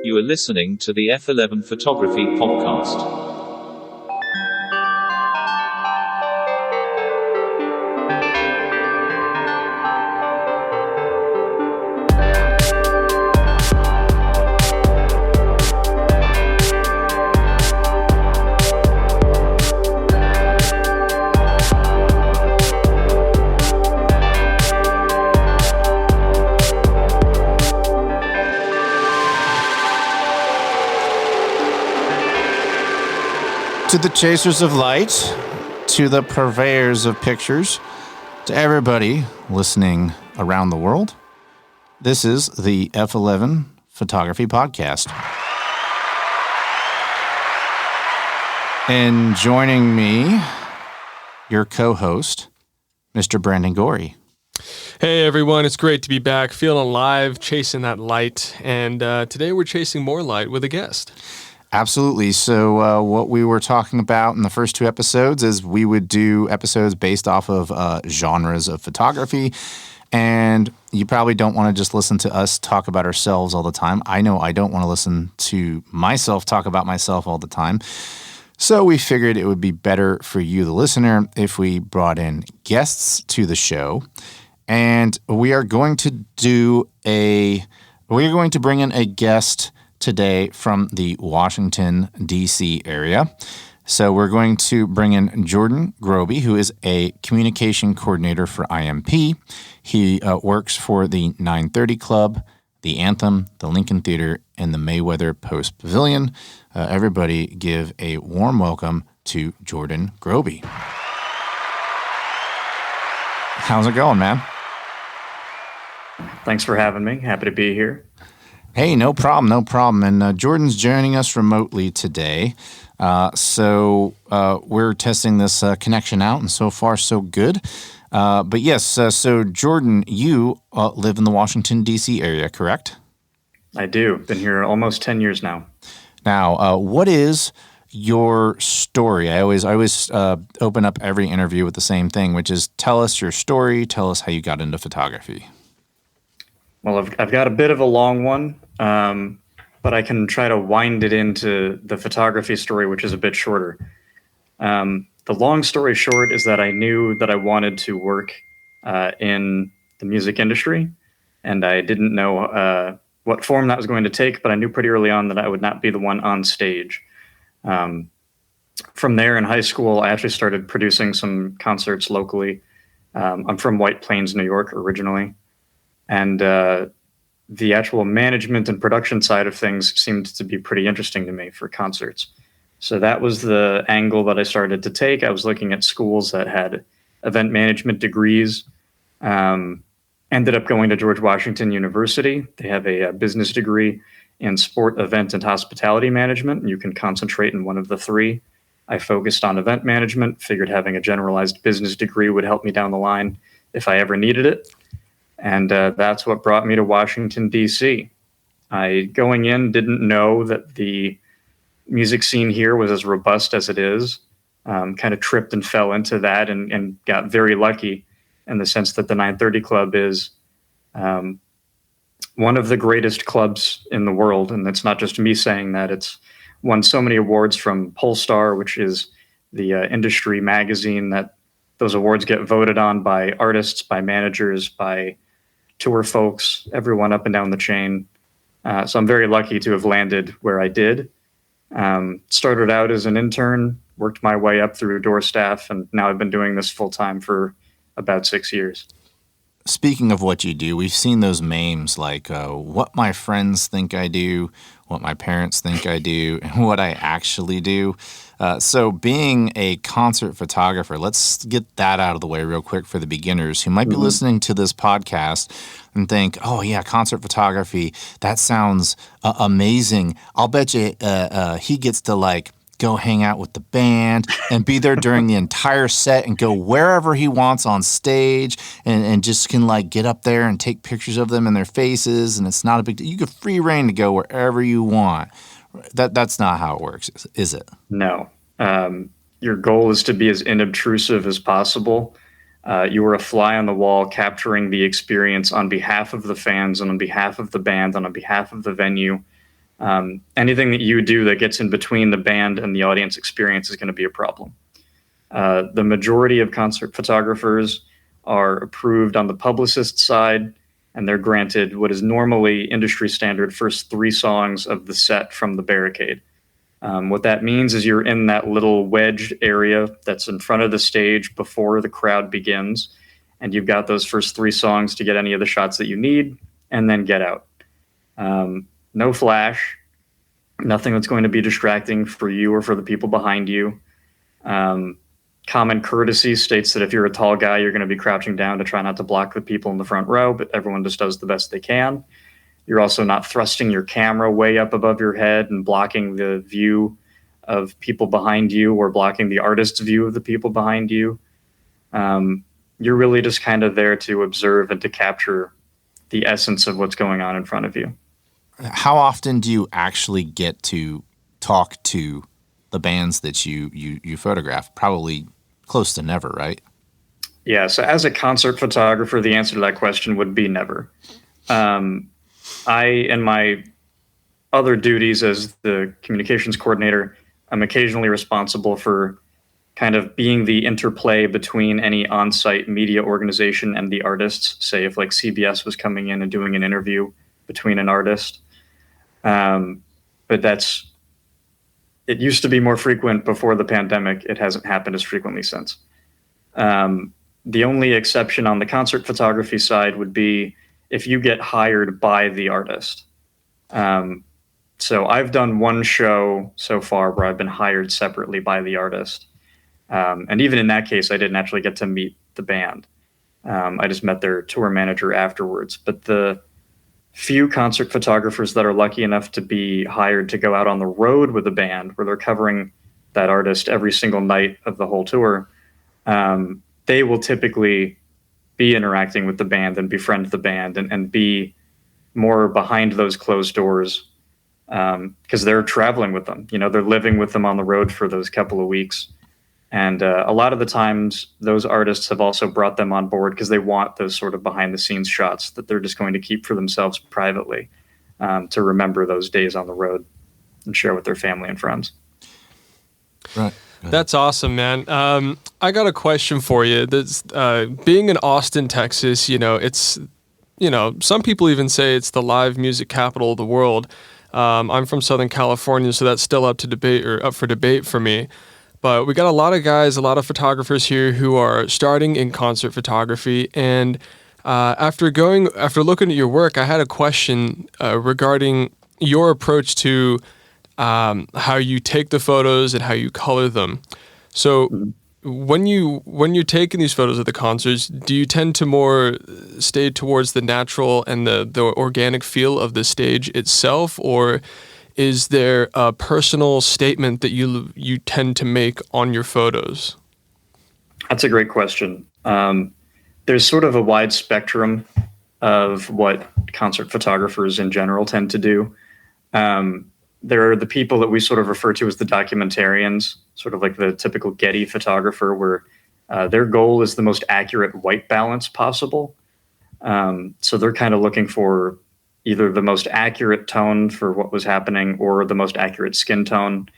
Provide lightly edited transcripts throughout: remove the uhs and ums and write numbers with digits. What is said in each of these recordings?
You are listening to the F11 Photography Podcast. To the chasers of light, to the purveyors of pictures, to everybody listening around the world, this is the F11 Photography Podcast. And joining me, your co-host, Mr. Brandon Gorrie. Hey everyone, it's great to be back, feeling alive, chasing that light, and today we're chasing more light with a guest. Absolutely. So what we were talking about in the first two episodes is we would do episodes based off of genres of photography. And you probably don't want to just listen to us talk about ourselves all the time. I know I don't want to listen to myself talk about myself all the time. So we figured it would be better for you, the listener, if we brought in guests to the show. And we are going to bring in a guest today from the Washington, D.C. area. So we're going to bring in Jordan Grobe, who is a communication coordinator for IMP. He works for the 930 Club, the Anthem, the Lincoln Theater, and the Mayweather Post Pavilion. Everybody give a warm welcome to Jordan Grobe. How's it going, man? Thanks for having me. Happy to be here. Hey, no problem. And Jordan's joining us remotely today. So we're testing this connection out, and so far, so good. But yes, so Jordan, you live in the Washington, D.C. area, correct? I do. Been here almost 10 years now. Now, what is your story? I always open up every interview with the same thing, which is tell us your story, tell us how you got into photography. Well, I've got a bit of a long one, but I can try to wind it into the photography story, which is a bit shorter. The long story short is that I knew that I wanted to work in the music industry, and I didn't know what form that was going to take, but I knew pretty early on that I would not be the one on stage. From there in high school, I actually started producing some concerts locally. I'm from White Plains, New York originally. And the actual management and production side of things seemed to be pretty interesting to me for concerts. So that was the angle that I started to take. I was looking at schools that had event management degrees. Ended up going to George Washington University. They have a business degree in sport, event, and hospitality management. You can concentrate in one of the three. I focused on event management, figured having a generalized business degree would help me down the line if I ever needed it. And that's what brought me to Washington, D.C. I, going in, didn't know that the music scene here was as robust as it is. Kind of tripped and fell into that and got very lucky in the sense that the 930 Club is one of the greatest clubs in the world. And it's not just me saying that. It's won so many awards from Polestar, which is the industry magazine that those awards get voted on by artists, by managers, by tour folks, everyone up and down the chain. So I'm very lucky to have landed where I did. Started out as an intern, worked my way up through door staff, and now I've been doing this full time for about 6 years. Speaking of what you do, we've seen those memes like what my friends think I do, what my parents think I do, and what I actually do. So being a concert photographer, let's get that out of the way real quick for the beginners who might be listening to this podcast and think, oh yeah, concert photography, that sounds amazing. I'll bet you he gets to go hang out with the band and be there during the entire set and go wherever he wants on stage and just can get up there and take pictures of them and their faces, and it's not a big deal. You get free reign to go wherever you want. That's not how it works, is it? No. Your goal is to be as inobtrusive as possible. You are a fly on the wall capturing the experience on behalf of the fans and on behalf of the band and on behalf of the venue. Anything that you do that gets in between the band and the audience experience is going to be a problem. The majority of concert photographers are approved on the publicist side, and they're granted what is normally industry standard first 3 songs of the set from the barricade. What that means is you're in that little wedged area that's in front of the stage before the crowd begins, and you've got those first 3 songs to get any of the shots that you need, and then get out. No flash, nothing that's going to be distracting for you or for the people behind you. Common courtesy states that if you're a tall guy, you're going to be crouching down to try not to block the people in the front row, but everyone just does the best they can. You're also not thrusting your camera way up above your head and blocking the view of people behind you or blocking the artist's view of the people behind you. You're really just kind of there to observe and to capture the essence of what's going on in front of you. How often do you actually get to talk to the bands that you photograph? Probably close to never, right? Yeah, so as a concert photographer, the answer to that question would be never. I, in my other duties as the communications coordinator, I'm occasionally responsible for kind of being the interplay between any on-site media organization and the artists. Say if like CBS was coming in and doing an interview between an artist. But it used to be more frequent before the pandemic. It hasn't happened as frequently since. The only exception on the concert photography side would be if you get hired by the artist. So I've done one show so far where I've been hired separately by the artist. And even in that case, I didn't actually get to meet the band. I just met their tour manager afterwards. But the few concert photographers that are lucky enough to be hired to go out on the road with a band where they're covering that artist every single night of the whole tour, they will typically be interacting with the band and befriend the band and be more behind those closed doors because they're traveling with them. They're living with them on the road for those couple of weeks. And a lot of the times those artists have also brought them on board because they want those sort of behind the scenes shots that they're just going to keep for themselves privately to remember those days on the road and share with their family and friends. Right. That's awesome, man. I got a question for you. That's being in Austin, Texas, it's, some people even say it's the live music capital of the world. I'm from Southern California, so that's still up for debate for me. But we got a lot of guys, a lot of photographers here who are starting in concert photography. And after looking at your work, I had a question regarding your approach to how you take the photos and how you color them. So when you're taking these photos of the concerts, do you tend to more stay towards the natural and the organic feel of the stage itself, or is there a personal statement that you tend to make on your photos? That's a great question. There's sort of a wide spectrum of what concert photographers in general tend to do. There are the people that we sort of refer to as the documentarians, sort of like the typical Getty photographer, where their goal is the most accurate white balance possible. So they're kind of looking for either the most accurate tone for what was happening or the most accurate skin tone.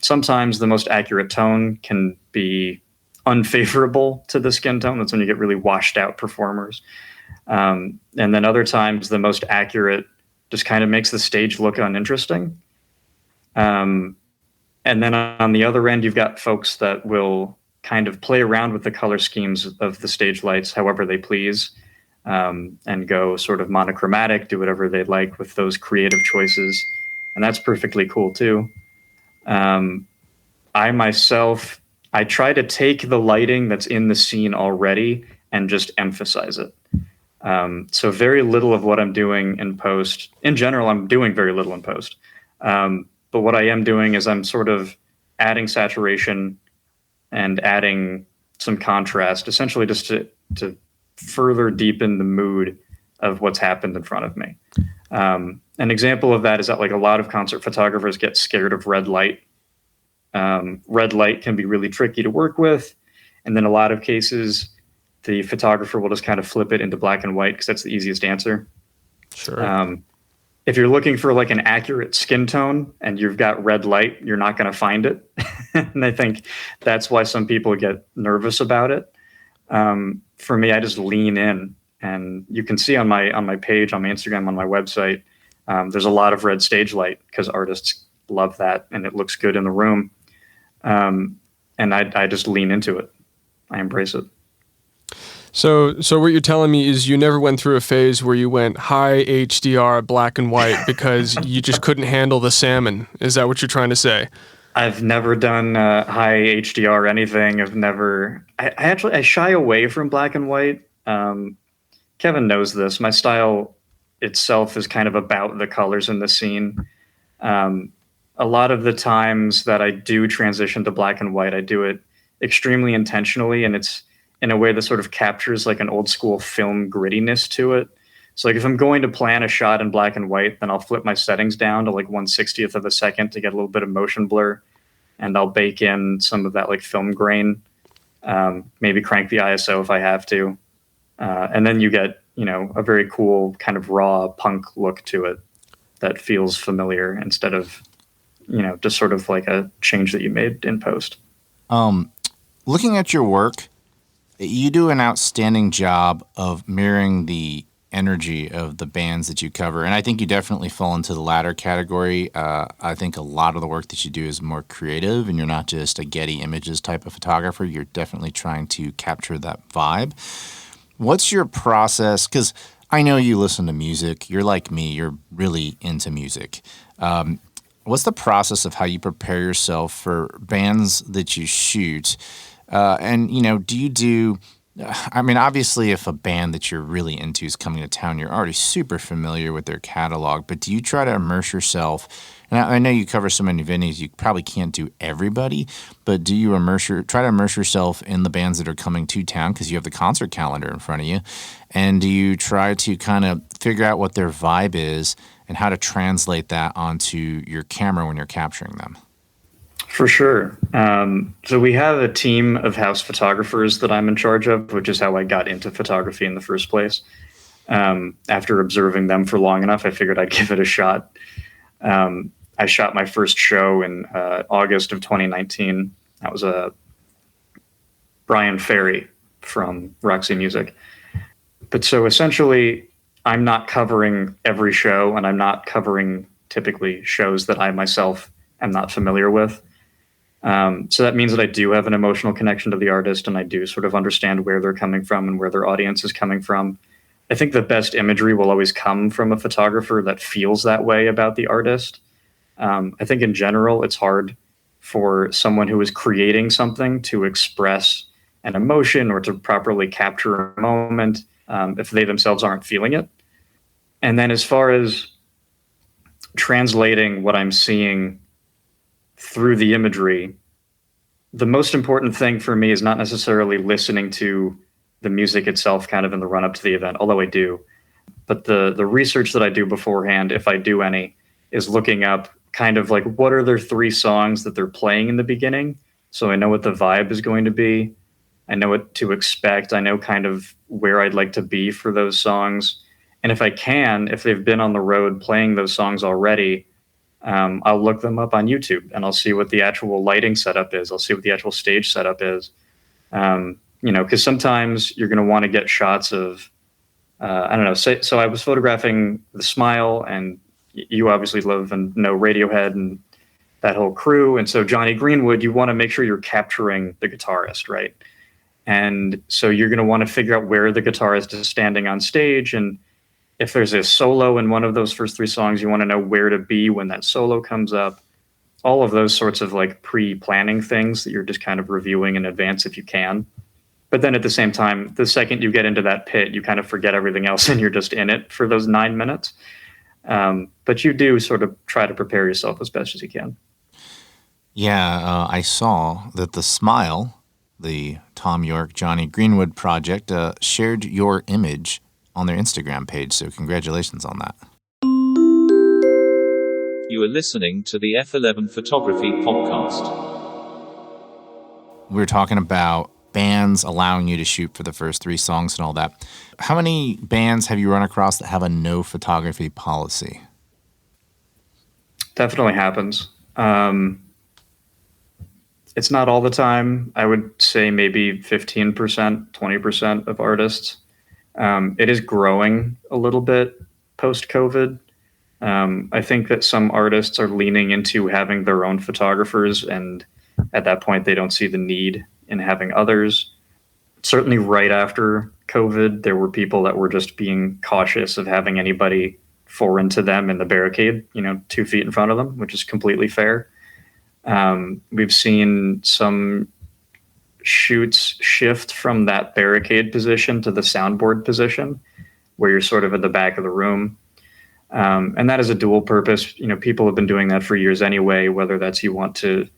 Sometimes the most accurate tone can be unfavorable to the skin tone. That's when you get really washed out performers. And then other times the most accurate just kind of makes the stage look uninteresting. And then on the other end, you've got folks that will kind of play around with the color schemes of the stage lights however they please, and go sort of monochromatic, do whatever they'd like with those creative choices. And that's perfectly cool too. I myself, I try to take the lighting that's in the scene already and just emphasize it. So very little of what I'm doing in post, in general, I'm doing very little in post. But what I am doing is I'm sort of adding saturation and adding some contrast, essentially just to further deepen the mood of what's happened in front of me. An example of that is that like a lot of concert photographers get scared of red light. Red light can be really tricky to work with. And then a lot of cases, the photographer will just kind of flip it into black and white because that's the easiest answer. Sure. if you're looking for like an accurate skin tone and you've got red light, you're not going to find it. And I think that's why some people get nervous about it. For me, I just lean in, and you can see on my page, on my Instagram, on my website, there's a lot of red stage light because artists love that and it looks good in the room. And I just lean into it. I embrace it. So what you're telling me is you never went through a phase where you went high HDR black and white because you just couldn't handle the salmon. Is that what you're trying to say? I've never done high HDR anything. I've never. I shy away from black and white. Kevin knows this. My style itself is kind of about the colors in the scene. A lot of the times that I do transition to black and white, I do it extremely intentionally, and it's in a way that sort of captures like an old school film grittiness to it. So like if I'm going to plan a shot in black and white, then I'll flip my settings down to like 1/60th of a second to get a little bit of motion blur, and I'll bake in some of that like film grain, maybe crank the ISO if I have to. And then you get, a very cool kind of raw punk look to it that feels familiar instead of, just sort of like a change that you made in post. Looking at your work, you do an outstanding job of mirroring the energy of the bands that you cover. And I think you definitely fall into the latter category. I think a lot of the work that you do is more creative, and you're not just a Getty Images type of photographer. You're definitely trying to capture that vibe. What's your process? Because I know you listen to music. You're like me. You're really into music. What's the process of how you prepare yourself for bands that you shoot? And, do you do, obviously if a band that you're really into is coming to town, you're already super familiar with their catalog, but do you try to immerse yourself? And I know you cover so many venues, you probably can't do everybody, but do you try to immerse yourself in the bands that are coming to town because you have the concert calendar in front of you? And do you try to kind of figure out what their vibe is and how to translate that onto your camera when you're capturing them? For sure. So we have a team of house photographers that I'm in charge of, which is how I got into photography in the first place. After observing them for long enough, I figured I'd give it a shot. I shot my first show in August of 2019. That was Brian Ferry from Roxy Music. But so essentially, I'm not covering every show, and I'm not covering typically shows that I myself am not familiar with. So that means that I do have an emotional connection to the artist, and I do sort of understand where they're coming from and where their audience is coming from. I think the best imagery will always come from a photographer that feels that way about the artist. I think in general, it's hard for someone who is creating something to express an emotion or to properly capture a moment if they themselves aren't feeling it. And then as far as translating what I'm seeing through the imagery, the most important thing for me is not necessarily listening to the music itself kind of in the run up to the event, although I do. But the research that I do beforehand, if I do any, is looking up kind of like what are their 3 songs that they're playing in the beginning. So I know what the vibe is going to be. I know what to expect. I know kind of where I'd like to be for those songs. And if I can, if they've been on the road playing those songs already, I'll look them up on YouTube and I'll see what the actual lighting setup is. I'll see what the actual stage setup is. Because sometimes you're going to want to get shots of, I don't know. So I was photographing The Smile, and you obviously love and know Radiohead and that whole crew. And so Johnny Greenwood, you want to make sure you're capturing the guitarist, right? And so you're going to want to figure out where the guitarist is standing on stage. And if there's a solo in one of those first 3 songs, you want to know where to be when that solo comes up. All of those sorts of like pre-planning things that you're just kind of reviewing in advance if you can. But then at the same time, the second you get into that pit, you kind of forget everything else and you're just in it for those 9 minutes. But you do sort of try to prepare yourself as best as you can. Yeah, I saw that The Smile, the Tom York, Johnny Greenwood project, shared your image on their Instagram page, so congratulations on that. You are listening to the F11 Photography Podcast. We were talking about bands allowing you to shoot for the first 3 songs and all that. How many bands have you run across that have a no photography policy? definitely happens. It's not all the time. I would say maybe 15%, 20% of artists. It is growing a little bit post-COVID. I think that some artists are leaning into having their own photographers, and at that point, they don't see the need in having others. Certainly, right after COVID, there were people that were just being cautious of having anybody foreign to them in the barricade, 2 feet in front of them, which is completely fair. We've seen some shoots shift from that barricade position to the soundboard position, where you're sort of at the back of the room. And that is a dual purpose. People have been doing that for years anyway, whether that's you want to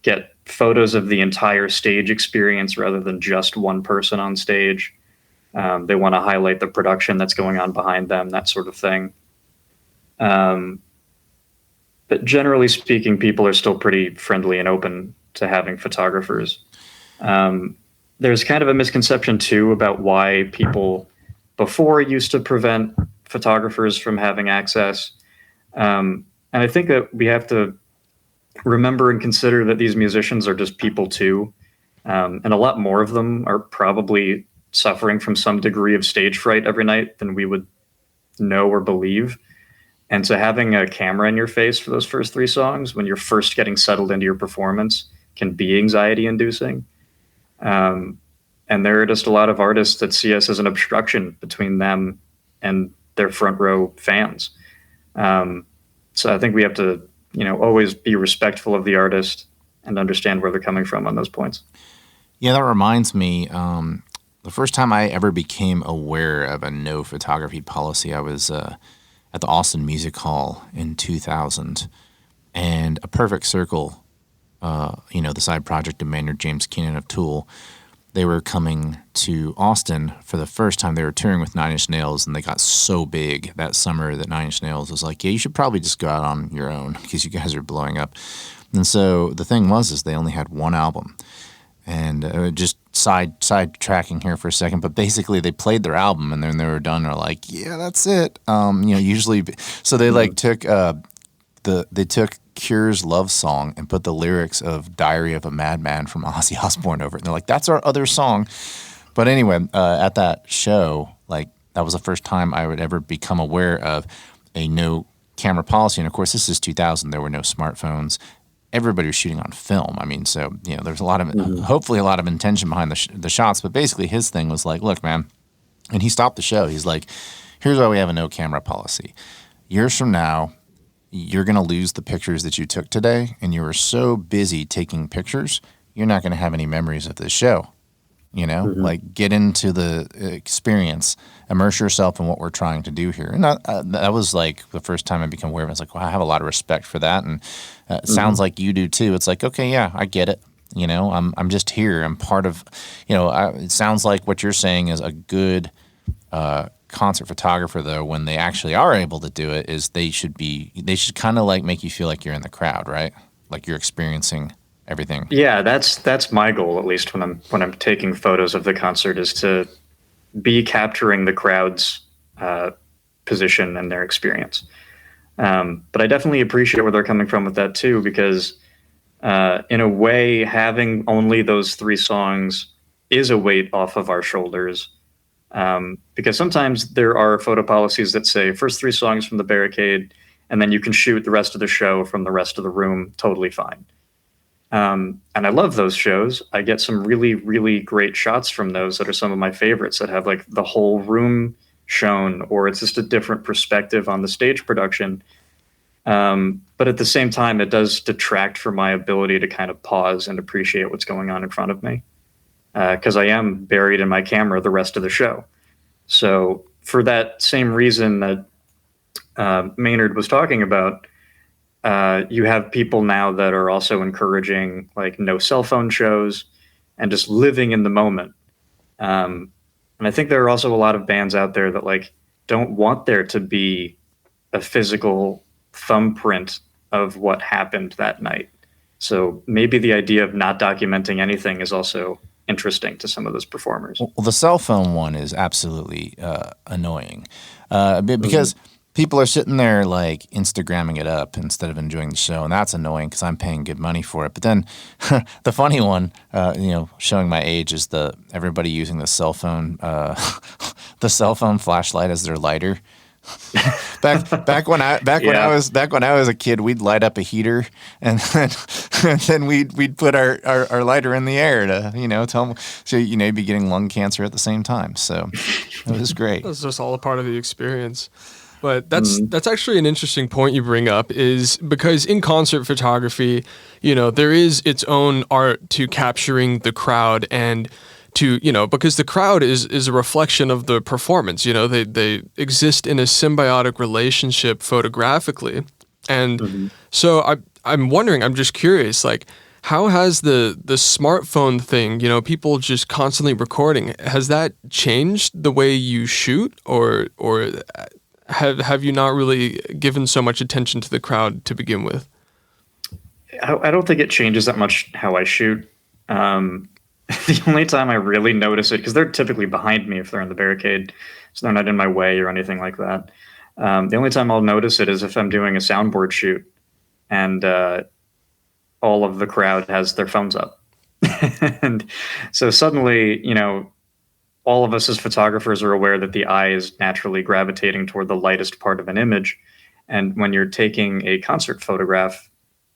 get photos of the entire stage experience rather than just one person on stage. They want to highlight the production that's going on behind them, that sort of thing. But generally speaking, people are still pretty friendly and open to having photographers. There's kind of a misconception, too, about why people before used to prevent photographers from having access. And I think that we have to remember and consider that these musicians are just people, too. And a lot more of them are probably suffering from some degree of stage fright every night than we would know or believe. And so having a camera in your face for those first 3 songs when you're first getting settled into your performance can be anxiety inducing. And there are just a lot of artists that see us as an obstruction between them and their front row fans. So I think we have to, always be respectful of the artist and understand where they're coming from on those points. Yeah, that reminds me, the first time I ever became aware of a no photography policy, I was at the Austin Music Hall in 2000, and A Perfect Circle, the side project of Maynard James Keenan of Tool, they were coming to Austin for the first time. They were touring with Nine Inch Nails, and they got so big that summer that Nine Inch Nails was like, yeah, you should probably just go out on your own because you guys are blowing up. And so the thing was they only had one album. And just side-tracking here for a second, but basically they played their album, and then they were done. They're like, yeah, that's it. Usually, so they took Cure's Love Song and put the lyrics of Diary of a Madman from Ozzy Osbourne over it. And they're like, that's our other song. But anyway, at that show, that was the first time I would ever become aware of a no camera policy. And of course, this is 2000. There were no smartphones. Everybody was shooting on film. I mean, so, there's a lot of, hopefully a lot of intention behind the shots. But basically his thing was like, look, man, and he stopped the show. He's like, here's why we have a no camera policy. Years from now, you're going to lose the pictures that you took today, and you were so busy taking pictures, you're not going to have any memories of this show. Get into the experience, immerse yourself in what we're trying to do here. And that was like the first time I became aware of it. I was like, wow, I have a lot of respect for that. And it sounds like you do too. It's like, okay, yeah, I get it. I'm just here. I'm part of, it sounds like what you're saying is a good concert photographer, though, when they actually are able to do it, is they should kind of make you feel like you're in the crowd, right? Like you're experiencing everything. Yeah, that's my goal, at least when I'm taking photos of the concert, is to be capturing the crowd's position and their experience. But I definitely appreciate where they're coming from with that too, because in a way, having only those 3 songs is a weight off of our shoulders. Because sometimes there are photo policies that say first 3 songs from the barricade, and then you can shoot the rest of the show from the rest of the room totally fine. And I love those shows. I get some really, really great shots from those that are some of my favorites, that have the whole room shown, or it's just a different perspective on the stage production. But at the same time, it does detract from my ability to kind of pause and appreciate what's going on in front of me, because I am buried in my camera the rest of the show. So for that same reason that Maynard was talking about, you have people now that are also encouraging no cell phone shows and just living in the moment. And I think there are also a lot of bands out there that don't want there to be a physical thumbprint of what happened that night. So maybe the idea of not documenting anything is also interesting to some of those performers. Well, the cell phone one is absolutely annoying because people are sitting there like Instagramming it up instead of enjoying the show, and that's annoying because I'm paying good money for it. But then the funny one, showing my age, is everybody using the cell phone flashlight as their lighter. back when I was a kid, we'd light up a heater and then we'd put our lighter in the air to tell them, so you'd be getting lung cancer at the same time. So it was great. That's just all a part of the experience. But that's actually an interesting point you bring up, is because in concert photography, there is its own art to capturing the crowd, and because the crowd is a reflection of the performance. They exist in a symbiotic relationship photographically. And so I'm wondering, I'm just curious, like, how has the smartphone thing, people just constantly recording, has that changed the way you shoot, or have you not really given so much attention to the crowd to begin with? I don't think it changes that much how I shoot. The only time I really notice it, because they're typically behind me if they're in the barricade, so they're not in my way or anything like that. The only time I'll notice it is if I'm doing a soundboard shoot and all of the crowd has their phones up. And so suddenly, all of us as photographers are aware that the eye is naturally gravitating toward the lightest part of an image. And when you're taking a concert photograph,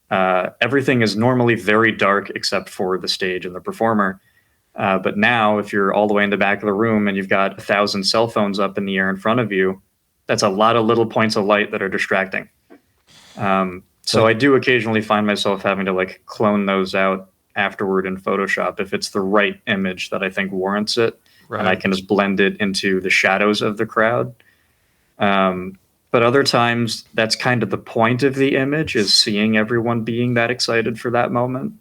everything is normally very dark except for the stage and the performer. But now, if you're all the way in the back of the room and you've got 1,000 cell phones up in the air in front of you, that's a lot of little points of light that are distracting. So I do occasionally find myself having to like clone those out afterward in Photoshop if it's the right image that I think warrants it. Right. And I can just blend it into the shadows of the crowd. But other times, that's kind of the point of the image, is seeing everyone being that excited for that moment.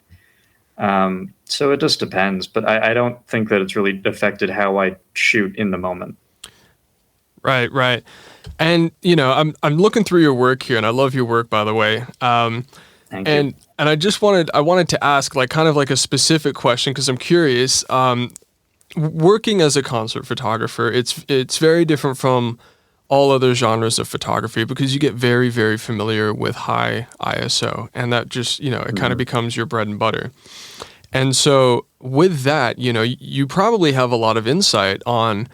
So it just depends. But I don't think that it's really affected how I shoot in the moment. Right. And, I'm looking through your work here, and I love your work, by the way. Thank you. And I wanted to ask, like, kind of like a specific question, because I'm curious. Working as a concert photographer, it's very different from all other genres of photography, because you get very, very familiar with high ISO, and that just, it kind of becomes your bread and butter. And so with that, you probably have a lot of insight on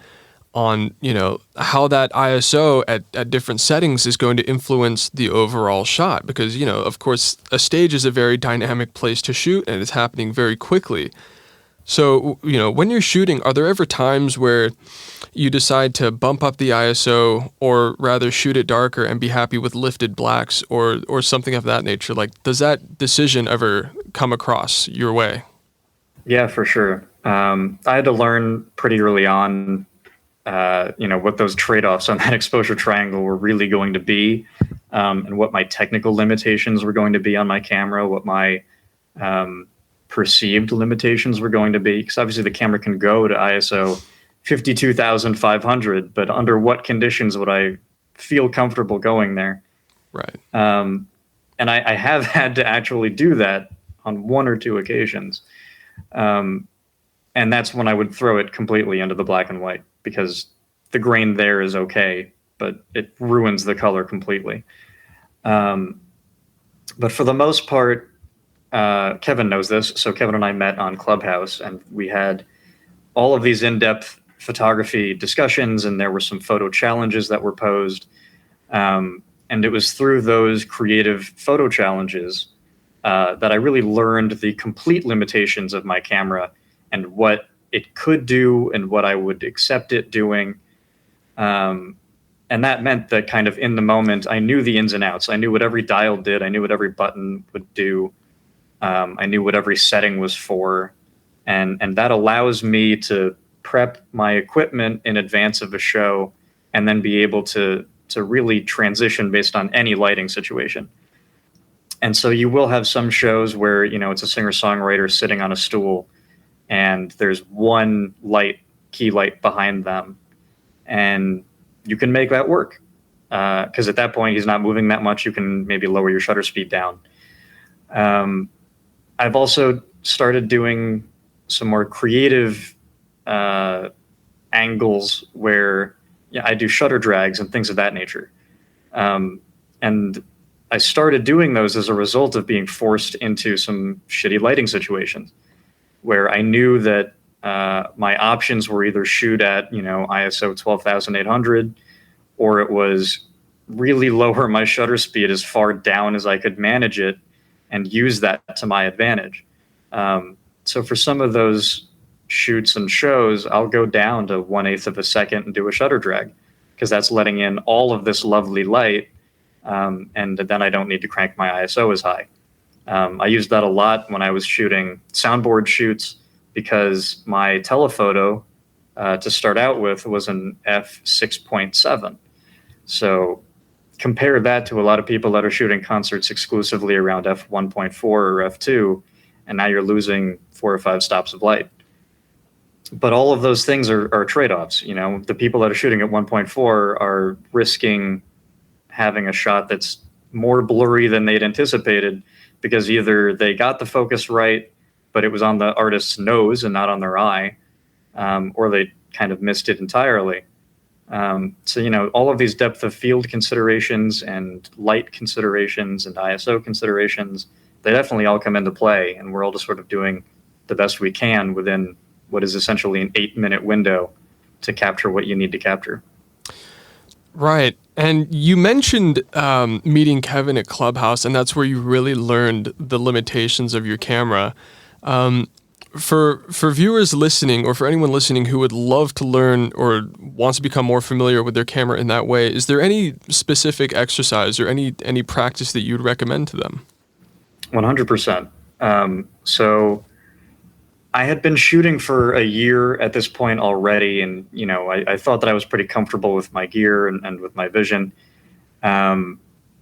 how that ISO at different settings is going to influence the overall shot, because, of course, a stage is a very dynamic place to shoot, and it's happening very quickly. So, when you're shooting, are there ever times where you decide to bump up the ISO, or rather shoot it darker and be happy with lifted blacks, or something of that nature? Like, does that decision ever come across your way? Yeah, for sure. I had to learn pretty early on, what those trade-offs on that exposure triangle were really going to be, and what my technical limitations were going to be on my camera, what my perceived limitations were going to be. Because obviously the camera can go to ISO 52,500, but under what conditions would I feel comfortable going there? Right. And I have had to actually do that on one or two occasions. And that's when I would throw it completely into the black and white, because the grain there is okay, but it ruins the color completely. But for the most part, Kevin knows this. So Kevin and I met on Clubhouse, and we had all of these in-depth photography discussions, and there were some photo challenges that were posed. And it was through those creative photo challenges that I really learned the complete limitations of my camera and what it could do and what I would accept it doing. And that meant that kind of in the moment, I knew the ins and outs. I knew what every dial did. I knew what every button would do. I knew what every setting was for. And that allows me to prep my equipment in advance of a show and then be able to really transition based on any lighting situation. And so you will have some shows where, it's a singer-songwriter sitting on a stool and there's one key light behind them, and you can make that work. Because at that point, he's not moving that much. You can maybe lower your shutter speed down. I've also started doing some more creative angles where I do shutter drags and things of that nature. And I started doing those as a result of being forced into some shitty lighting situations where I knew that my options were either shoot at, ISO 12,800, or it was really lower my shutter speed as far down as I could manage it and use that to my advantage. So for some of those shoots and shows, I'll go down to 1/8 of a second and do a shutter drag, because that's letting in all of this lovely light, and then I don't need to crank my ISO as high. I used that a lot when I was shooting soundboard shoots, because my telephoto to start out with was an f6.7. So compare that to a lot of people that are shooting concerts exclusively around f1.4 or f2, and now you're losing 4 or 5 stops of light. But all of those things are trade-offs. The people that are shooting at 1.4 are risking having a shot that's more blurry than they'd anticipated, because either they got the focus right, but it was on the artist's nose and not on their eye, or they kind of missed it entirely. So, all of these depth of field considerations and light considerations and ISO considerations, they definitely all come into play, and we're all just sort of doing the best we can within what is essentially an 8-minute window to capture what you need to capture. Right. And you mentioned meeting Kevin at Clubhouse, and that's where you really learned the limitations of your camera. For viewers listening, or for anyone listening who would love to learn or wants to become more familiar with their camera in that way, is there any specific exercise or any practice that you'd recommend to them? 100%. So I had been shooting for a year at this point already, and I thought that I was pretty comfortable with my gear and with my vision. And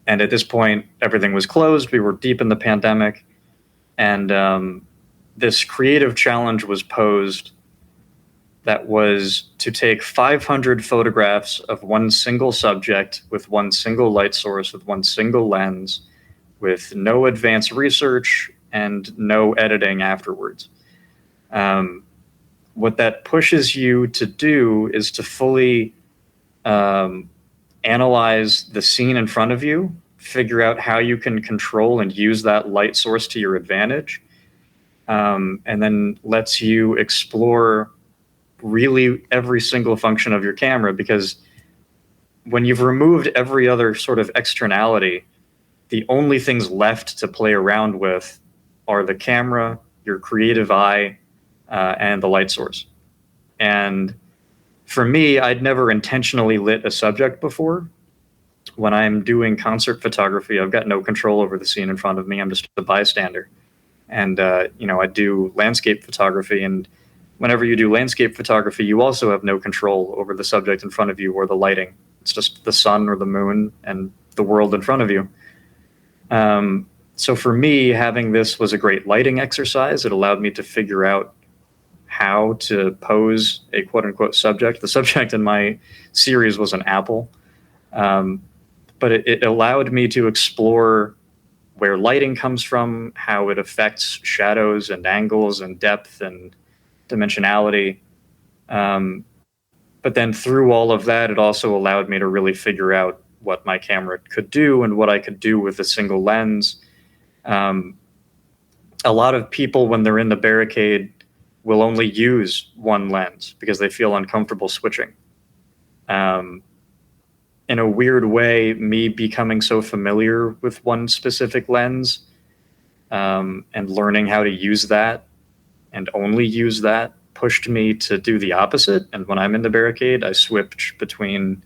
at this point, everything was closed. We were deep in the pandemic, and this creative challenge was posed that was to take 500 photographs of one single subject with one single light source with one single lens, with no advanced research and no editing afterwards. What that pushes you to do is to fully analyze the scene in front of you, figure out how you can control and use that light source to your advantage, and then lets you explore really every single function of your camera, because when you've removed every other sort of externality, the only things left to play around with are the camera, your creative eye, and the light source. And for me, I'd never intentionally lit a subject before. When I'm doing concert photography, I've got no control over the scene in front of me. I'm just a bystander. And, I do landscape photography. And whenever you do landscape photography, you also have no control over the subject in front of you or the lighting. It's just the sun or the moon and the world in front of you. So for me, having this was a great lighting exercise. It allowed me to figure out how to pose a quote-unquote subject. The subject in my series was an apple. But it allowed me to explore where lighting comes from, how it affects shadows and angles and depth and dimensionality. But then through all of that, it also allowed me to really figure out what my camera could do and what I could do with a single lens. A lot of people, when they're in the barricade, will only use one lens because they feel uncomfortable switching. In a weird way, me becoming so familiar with one specific lens and learning how to use that and only use that pushed me to do the opposite. And when I'm in the barricade, I switch between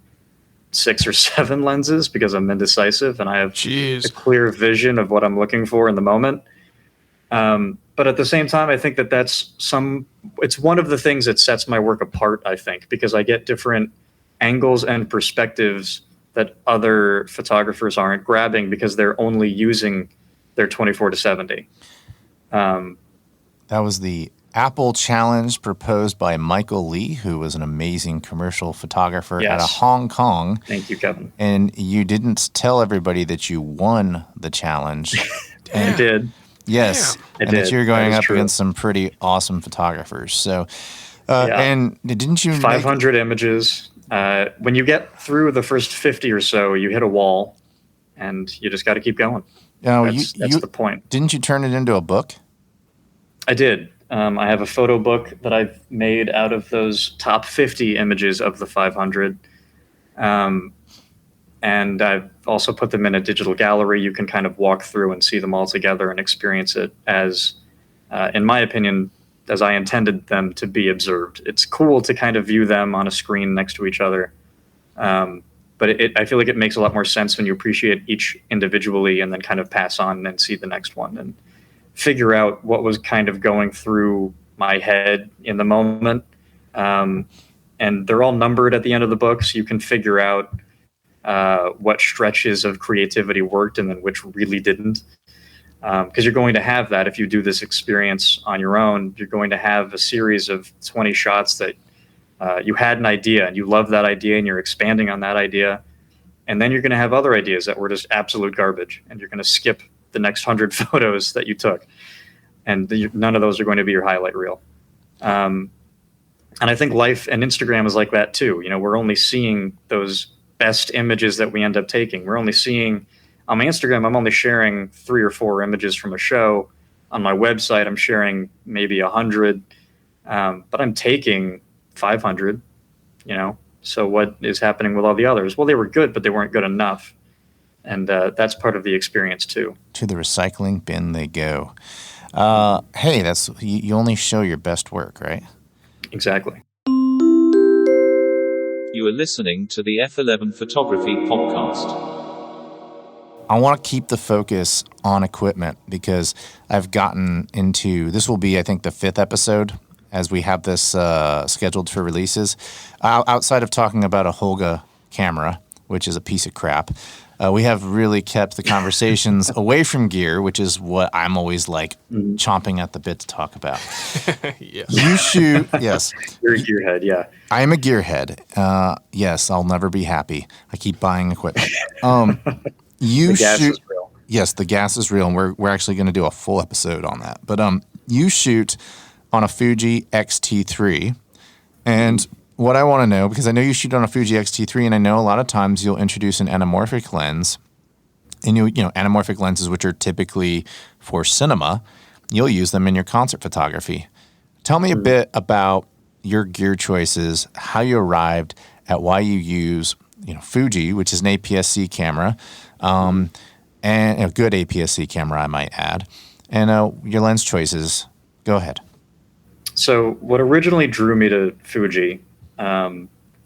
6 or 7 lenses because I'm indecisive and I have a clear vision of what I'm looking for in the moment. But at the same time, I think that it's one of the things that sets my work apart, I think, because I get different angles and perspectives that other photographers aren't grabbing because they're only using their 24-70. That was the Apple Challenge proposed by Michael Lee, who was an amazing commercial photographer out of Hong Kong. Thank you, Kevin. And you didn't tell everybody that you won the challenge. I did. Yes. And that you're going up against some pretty awesome photographers. So, and didn't you 500 images, When you get through the first 50 or so, you hit a wall, and you just got to keep going. That's the point. Didn't you turn it into a book? I did. I have a photo book that I've made out of those top 50 images of the 500. And I've also put them in a digital gallery. You can kind of walk through and see them all together and experience it as, in my opinion, as I intended them to be observed. It's cool to kind of view them on a screen next to each other. But I feel like it makes a lot more sense when you appreciate each individually and then kind of pass on and see the next one and figure out what was kind of going through my head in the moment. And they're all numbered at the end of the book, so you can figure out what stretches of creativity worked and then which really didn't. Because you're going to have that if you do this experience on your own. You're going to have a series of 20 shots that you had an idea and you love that idea and you're expanding on that idea. And then you're going to have other ideas that were just absolute garbage, and you're going to skip the next 100 photos that you took. And none of those are going to be your highlight reel. And I think life and Instagram is like that too. You know, we're only seeing those best images that we end up taking. We're only seeing, on my Instagram, I'm only sharing 3 or 4 images from a show. On my website, I'm sharing maybe 100, but I'm taking 500, you know? So what is happening with all the others? Well, they were good, but they weren't good enough. And that's part of the experience too. To the recycling bin they go. Hey, that's you only show your best work, right? Exactly. You are listening to the F11 Photography Podcast. I want to keep the focus on equipment because I've gotten into, this will be, I think, the 5th episode as we have this scheduled for releases. Outside of talking about a Holga camera, which is a piece of crap, we have really kept the conversations away from gear, which is what I'm always like chomping at the bit to talk about. Yeah. You shoot, yes. You're a gearhead, yeah. I am a gearhead. Yes, I'll never be happy. I keep buying equipment. You The gas shoot. is real. Yes, the gas is real, and we're actually going to do a full episode on that. But you shoot on a Fuji X-T3, and what I want to know, because I know you shoot on a Fuji X-T3, and I know a lot of times you'll introduce an anamorphic lens, and you know anamorphic lenses, which are typically for cinema, you'll use them in your concert photography. Tell me a bit about your gear choices, how you arrived at why you use Fuji, which is an APS-C camera, and a good APS-C camera, I might add, and your lens choices. Go ahead. So what originally drew me to Fuji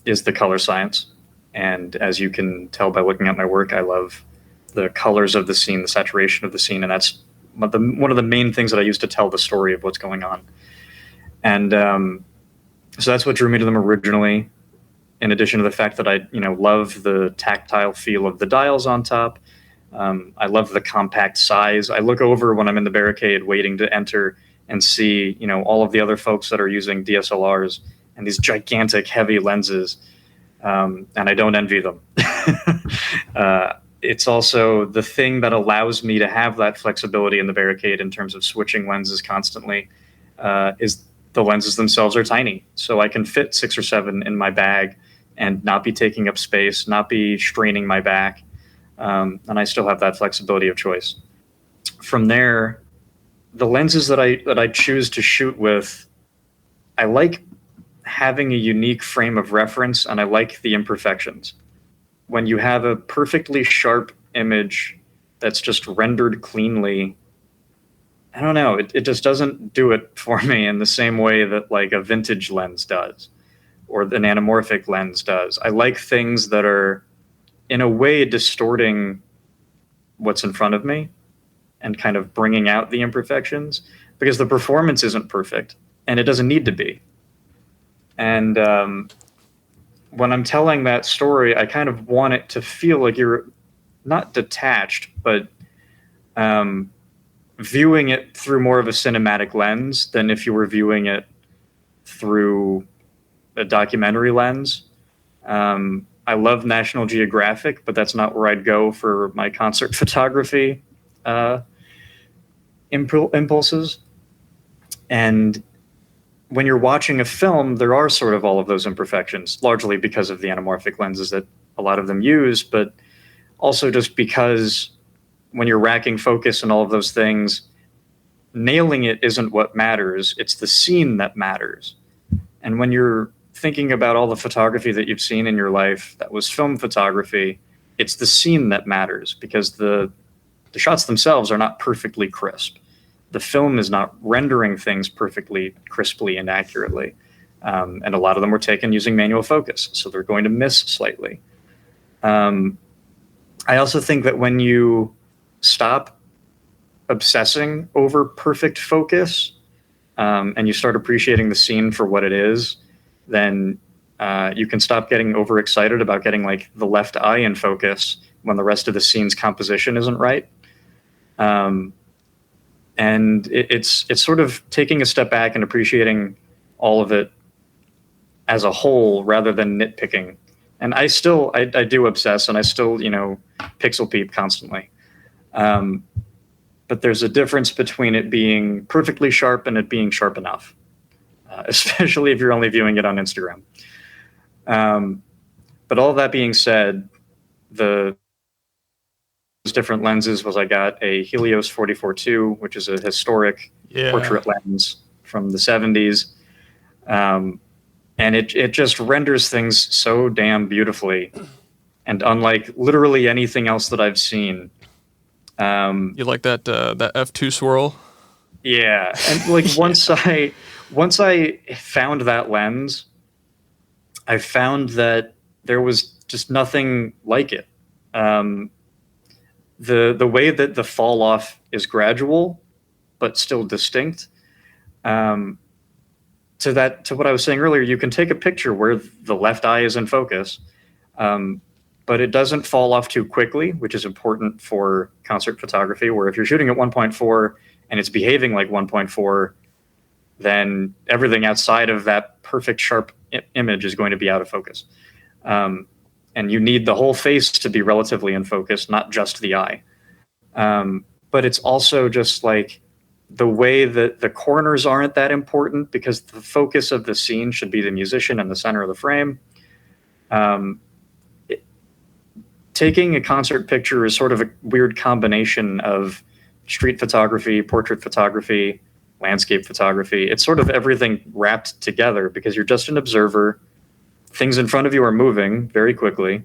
is the color science. And as you can tell by looking at my work, I love the colors of the scene, the saturation of the scene. And that's one of the main things that I use to tell the story of what's going on. And so that's what drew me to them originally, in addition to the fact that I love the tactile feel of the dials on top. I love the compact size. I look over when I'm in the barricade waiting to enter and see, all of the other folks that are using DSLRs and these gigantic, heavy lenses, and I don't envy them. It's also the thing that allows me to have that flexibility in the barricade in terms of switching lenses constantly, is the lenses themselves are tiny. So I can fit 6 or 7 in my bag and not be taking up space, not be straining my back, and I still have that flexibility of choice. From there, the lenses that I choose to shoot with, I like having a unique frame of reference, and I like the imperfections. When you have a perfectly sharp image that's just rendered cleanly, I don't know, it just doesn't do it for me in the same way that like a vintage lens does or an anamorphic lens does. I like things that are in a way distorting what's in front of me and kind of bringing out the imperfections, because the performance isn't perfect and it doesn't need to be. And when I'm telling that story, I kind of want it to feel like you're not detached, but viewing it through more of a cinematic lens than if you were viewing it through a documentary lens. I love National Geographic, but that's not where I'd go for my concert photography impulses. And when you're watching a film, there are sort of all of those imperfections, largely because of the anamorphic lenses that a lot of them use, but also just because when you're racking focus and all of those things, nailing it isn't what matters. It's the scene that matters. And when you're thinking about all the photography that you've seen in your life that was film photography, it's the scene that matters, because the shots themselves are not perfectly crisp. The film is not rendering things perfectly crisply and accurately. And a lot of them were taken using manual focus, so they're going to miss slightly. I also think that when you stop obsessing over perfect focus, and you start appreciating the scene for what it is, then you can stop getting overexcited about getting like the left eye in focus when the rest of the scene's composition isn't right. And it's sort of taking a step back and appreciating all of it as a whole rather than nitpicking. And I do obsess, and I still, pixel peep constantly. But there's a difference between it being perfectly sharp and it being sharp enough, especially if you're only viewing it on Instagram. But all that being said, those different lenses was I got a Helios 44-2, which is a historic portrait lens from the 70s. And it just renders things so damn beautifully. And unlike literally anything else that I've seen. You like that F2 swirl? Yeah. And like once I found that lens, I found that there was just nothing like it. The way that the fall off is gradual, but still distinct. To what I was saying earlier, you can take a picture where the left eye is in focus, but it doesn't fall off too quickly, which is important for concert photography, where if you're shooting at 1.4 and it's behaving like 1.4, then everything outside of that perfect sharp image is going to be out of focus. And you need the whole face to be relatively in focus, not just the eye. But it's also just like the way that the corners aren't that important, because the focus of the scene should be the musician in the center of the frame. Taking a concert picture is sort of a weird combination of street photography, portrait photography, landscape photography. It's sort of everything wrapped together, because you're just an observer. Things in front of you are moving very quickly.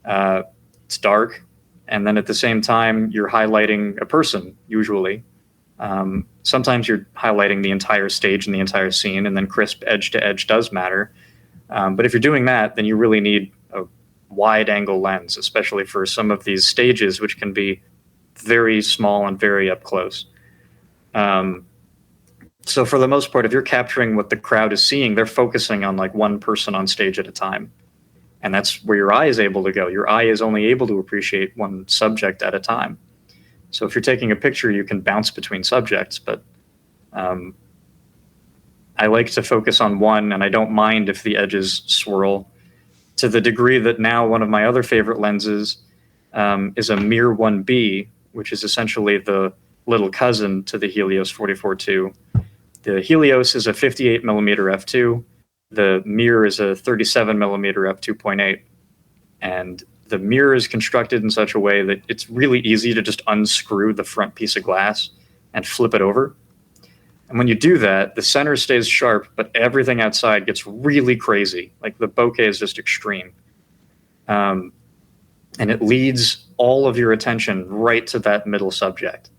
It's dark. And then at the same time, you're highlighting a person, usually. Sometimes you're highlighting the entire stage and the entire scene, and then crisp edge to edge does matter. But if you're doing that, then you really need a wide angle lens, especially for some of these stages, which can be very small and very up close. So for the most part, if you're capturing what the crowd is seeing, they're focusing on like one person on stage at a time. And that's where your eye is able to go. Your eye is only able to appreciate one subject at a time. So if you're taking a picture, you can bounce between subjects, but I like to focus on one, and I don't mind if the edges swirl, to the degree that now one of my other favorite lenses is a Mir 1B, which is essentially the little cousin to the Helios 44-2. The Helios is a 58 millimeter f2. The Mir is a 37 millimeter f2.8. And the mirror is constructed in such a way that it's really easy to just unscrew the front piece of glass and flip it over. And when you do that, the center stays sharp, but everything outside gets really crazy. Like the bokeh is just extreme. And it leads all of your attention right to that middle subject.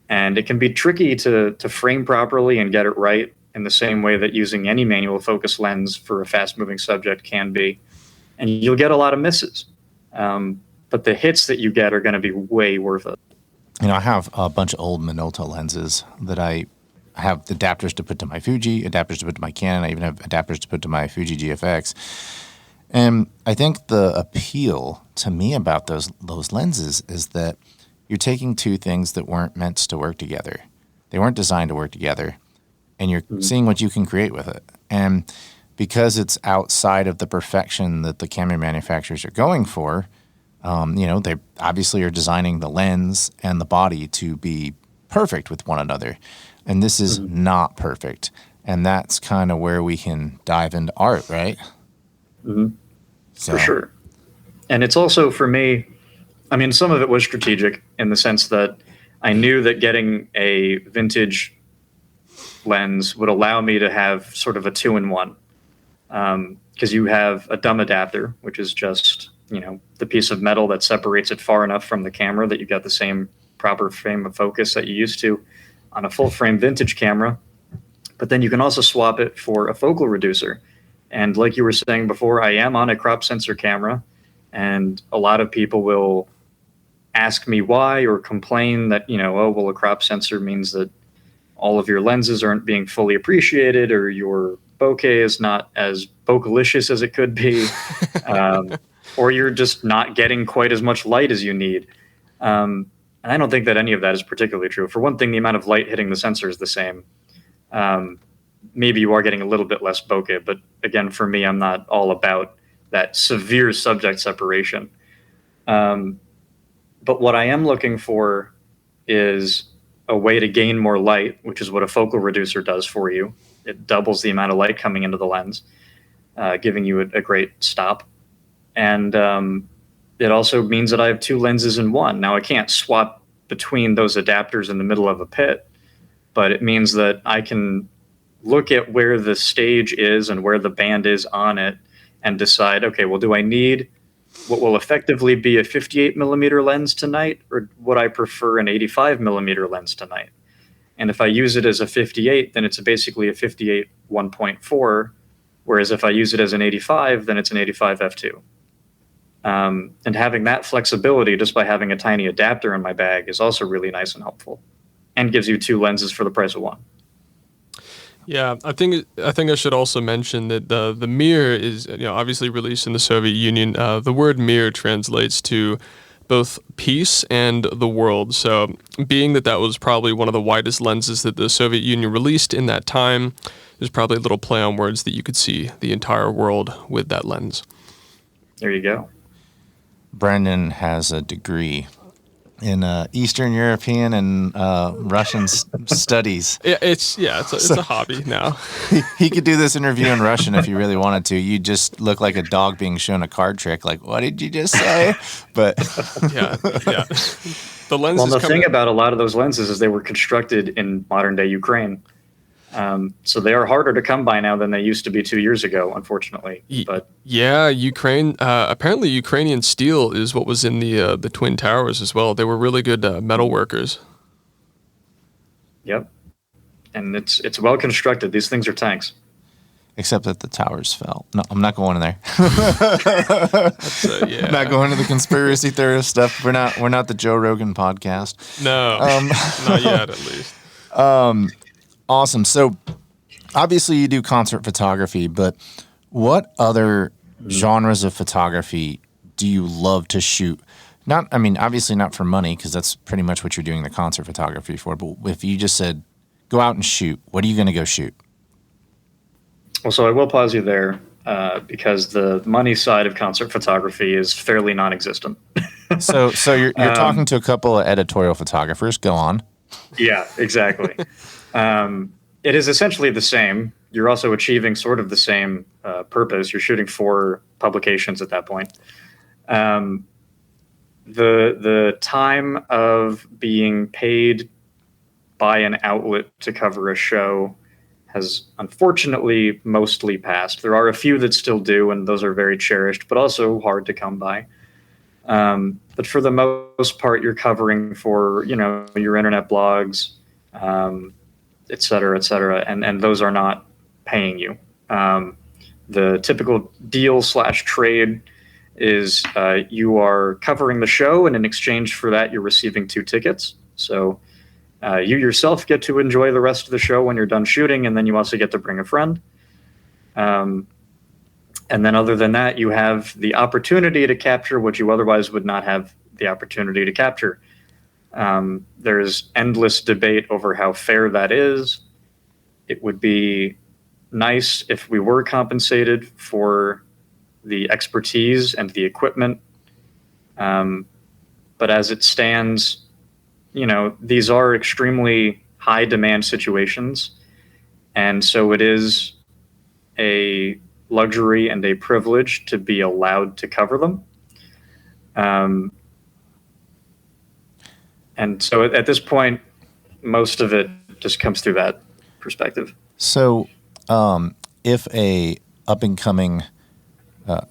And it can be tricky to frame properly and get it right, in the same way that using any manual focus lens for a fast-moving subject can be. And you'll get a lot of misses. But the hits that you get are going to be way worth it. I have a bunch of old Minolta lenses that I have adapters to put to my Fuji, adapters to put to my Canon. I even have adapters to put to my Fuji GFX. And I think the appeal to me about those lenses is that you're taking two things that weren't meant to work together. They weren't designed to work together. And you're seeing what you can create with it. And because it's outside of the perfection that the camera manufacturers are going for, they obviously are designing the lens and the body to be perfect with one another. And this is not perfect. And that's kind of where we can dive into art, right? Mm-hmm. So. For sure. And it's also, for me, I mean, some of it was strategic in the sense that I knew that getting a vintage lens would allow me to have sort of a 2-in-1. Because you have a dumb adapter, which is just, the piece of metal that separates it far enough from the camera that you got the same proper frame of focus that you used to on a full frame vintage camera. But then you can also swap it for a focal reducer. And like you were saying before, I am on a crop sensor camera, and a lot of people will ask me why or complain that, oh, well, a crop sensor means that all of your lenses aren't being fully appreciated, or your bokeh is not as bokalicious as it could be, or you're just not getting quite as much light as you need. And I don't think that any of that is particularly true. For one thing, the amount of light hitting the sensor is the same. Maybe you are getting a little bit less bokeh, but again, for me, I'm not all about that severe subject separation. But what I am looking for is a way to gain more light, which is what a focal reducer does for you. It doubles the amount of light coming into the lens, giving you a great stop. And it also means that I have 2 lenses in one. Now, I can't swap between those adapters in the middle of a pit, but it means that I can look at where the stage is and where the band is on it and decide, okay, well, do I need what will effectively be a 58 millimeter lens tonight, or would I prefer an 85 millimeter lens tonight? And if I use it as a 58, then it's basically a 58 1.4, whereas if I use it as an 85, then it's an 85 f2. And having that flexibility just by having a tiny adapter in my bag is also really nice and helpful, and gives you 2 lenses for the price of 1. Yeah, I think I should also mention that the mirror is obviously released in the Soviet Union. The word mirror translates to both peace and the world. So being that was probably one of the widest lenses that the Soviet Union released in that time, there's probably a little play on words that you could see the entire world with that lens. There you go. Brandon has a degree in Eastern European and Russian studies. Yeah, it's a hobby now. He could do this interview in Russian if he really wanted to. You just look like a dog being shown a card trick. Like, what did you just say? But yeah. The lens. Well, the thing about a lot of those lenses is they were constructed in modern day Ukraine. So they are harder to come by now than they used to be 2 years ago, unfortunately. But yeah, Ukraine. Apparently, Ukrainian steel is what was in the Twin Towers as well. They were really good metal workers. Yep, and it's well constructed. These things are tanks. Except that the towers fell. No, I'm not going in there. Yeah. I'm not going to the conspiracy theorist stuff. We're not the Joe Rogan podcast. No, not yet, at least. Awesome. So obviously you do concert photography, but what other genres of photography do you love to shoot? Obviously not for money, because that's pretty much what you're doing the concert photography for. But if you just said, go out and shoot, what are you going to go shoot? Well, so I will pause you there because the money side of concert photography is fairly non-existent. So you're talking to a couple of editorial photographers. Go on. Yeah, exactly. It is essentially the same. You're also achieving sort of the same purpose. You're shooting for publications at that point. The time of being paid by an outlet to cover a show has unfortunately mostly passed. There are a few that still do, and those are very cherished, but also hard to come by. But for the most part, you're covering for your internet blogs, et cetera, and those are not paying you. The typical deal/trade is you are covering the show, and in exchange for that, you're receiving 2 tickets. So you yourself get to enjoy the rest of the show when you're done shooting, and then you also get to bring a friend. And then other than that, you have the opportunity to capture what you otherwise would not have the opportunity to capture. There's endless debate over how fair that is. It would be nice if we were compensated for the expertise and the equipment. But as it stands, these are extremely high demand situations. And so it is a luxury and a privilege to be allowed to cover them. And so at this point, most of it just comes through that perspective. So, if a up and coming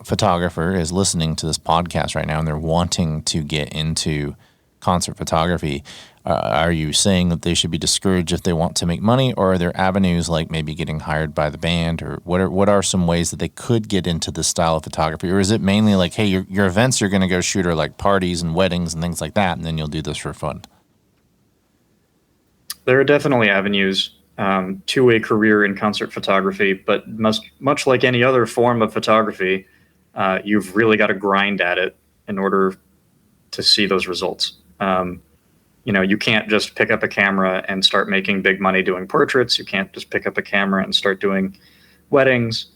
photographer is listening to this podcast right now and they're wanting to get into concert photography, are you saying that they should be discouraged if they want to make money, or are there avenues like maybe getting hired by the band, or what are some ways that they could get into this style of photography? Or is it mainly like, hey, your events you're going to go shoot are like parties and weddings and things like that, and then you'll do this for fun? There are definitely avenues to a career in concert photography, but much like any other form of photography, you've really got to grind at it in order to see those results. You can't just pick up a camera and start making big money doing portraits. You can't just pick up a camera and start doing weddings.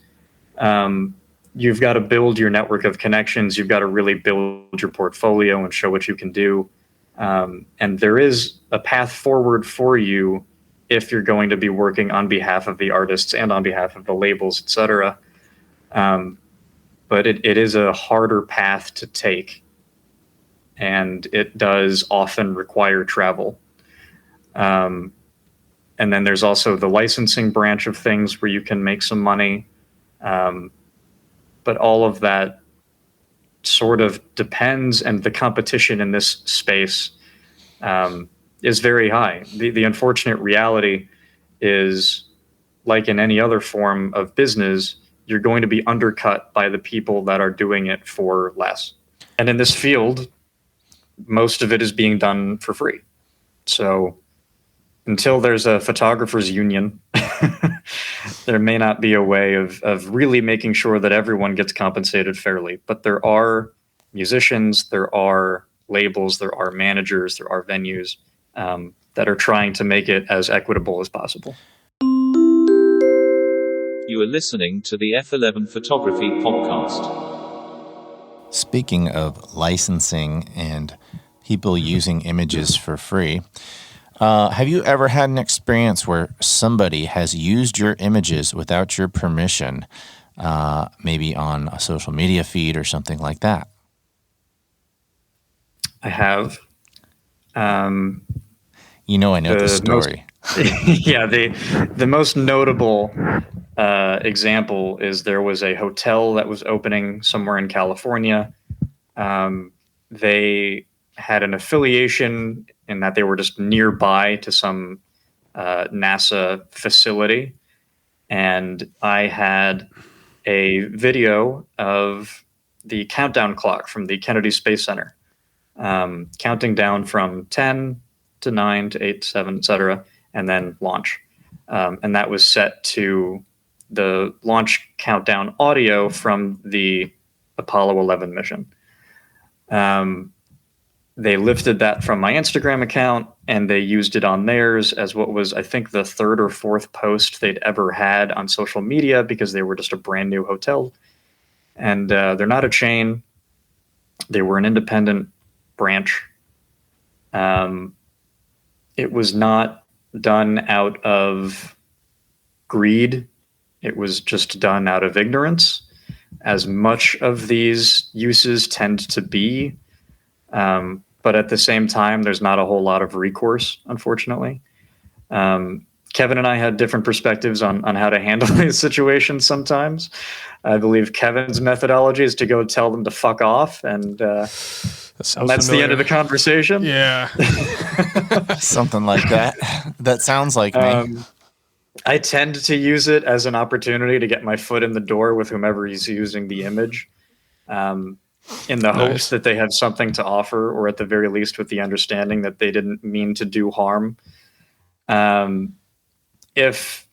You've got to build your network of connections. You've got to really build your portfolio and show what you can do. And there is a path forward for you if you're going to be working on behalf of the artists and on behalf of the labels, etc. But it is a harder path to take, and it does often require travel. And then there's also the licensing branch of things where you can make some money. But all of that sort of depends, and the competition in this space is very high. The unfortunate reality is, like in any other form of business, you're going to be undercut by the people that are doing it for less. And in this field, most of it is being done for free. So until there's a photographers union, there may not be a way of really making sure that everyone gets compensated fairly. But there are musicians, there are labels, there are managers, there are venues that are trying to make it as equitable as possible. You are listening to the F11 Photography Podcast. Speaking of licensing and people using images for free, have you ever had an experience where somebody has used your images without your permission, maybe on a social media feed or something like that? I have. I know the story. The most notable example is there was a hotel that was opening somewhere in California. They had an affiliation in that they were just nearby to some NASA facility. And I had a video of the countdown clock from the Kennedy Space Center, counting down from 10 to 9 to 8 to 7, etc., and then launch. And that was set to the launch countdown audio from the Apollo 11 mission. They lifted that from my Instagram account, and they used it on theirs as what was, I think, the third or fourth post they'd ever had on social media, because they were just a brand new hotel. And they're not a chain. They were an independent branch. It was not done out of greed. It was just done out of ignorance, as much of these uses tend to be. But at the same time, there's not a whole lot of recourse, unfortunately. Kevin and I had different perspectives on how to handle these situations sometimes. I believe Kevin's methodology is to go tell them to fuck off, and that's the end of the conversation. Yeah. Something like that. That sounds like me. I tend to use it as an opportunity to get my foot in the door with whomever is using the image, in the hopes that they have something to offer, or at the very least with the understanding that they didn't mean to do harm. If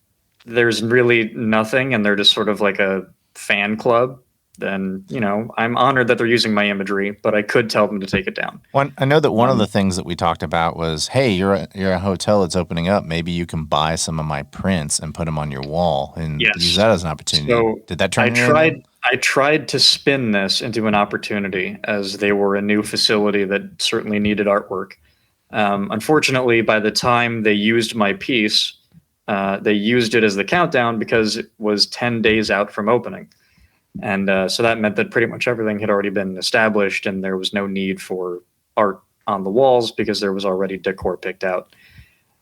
there's really nothing and they're just sort of like a fan club, then, I'm honored that they're using my imagery, but I could tell them to take it down. I know that one of the things that we talked about was, hey, you're a hotel that's opening up. Maybe you can buy some of my prints and put them on your wall and use that as an opportunity. So did that turn I tried to spin this into an opportunity, as they were a new facility that certainly needed artwork. Unfortunately, by the time they used my piece, they used it as the countdown because it was 10 days out from opening. And so that meant that pretty much everything had already been established, and there was no need for art on the walls because there was already decor picked out.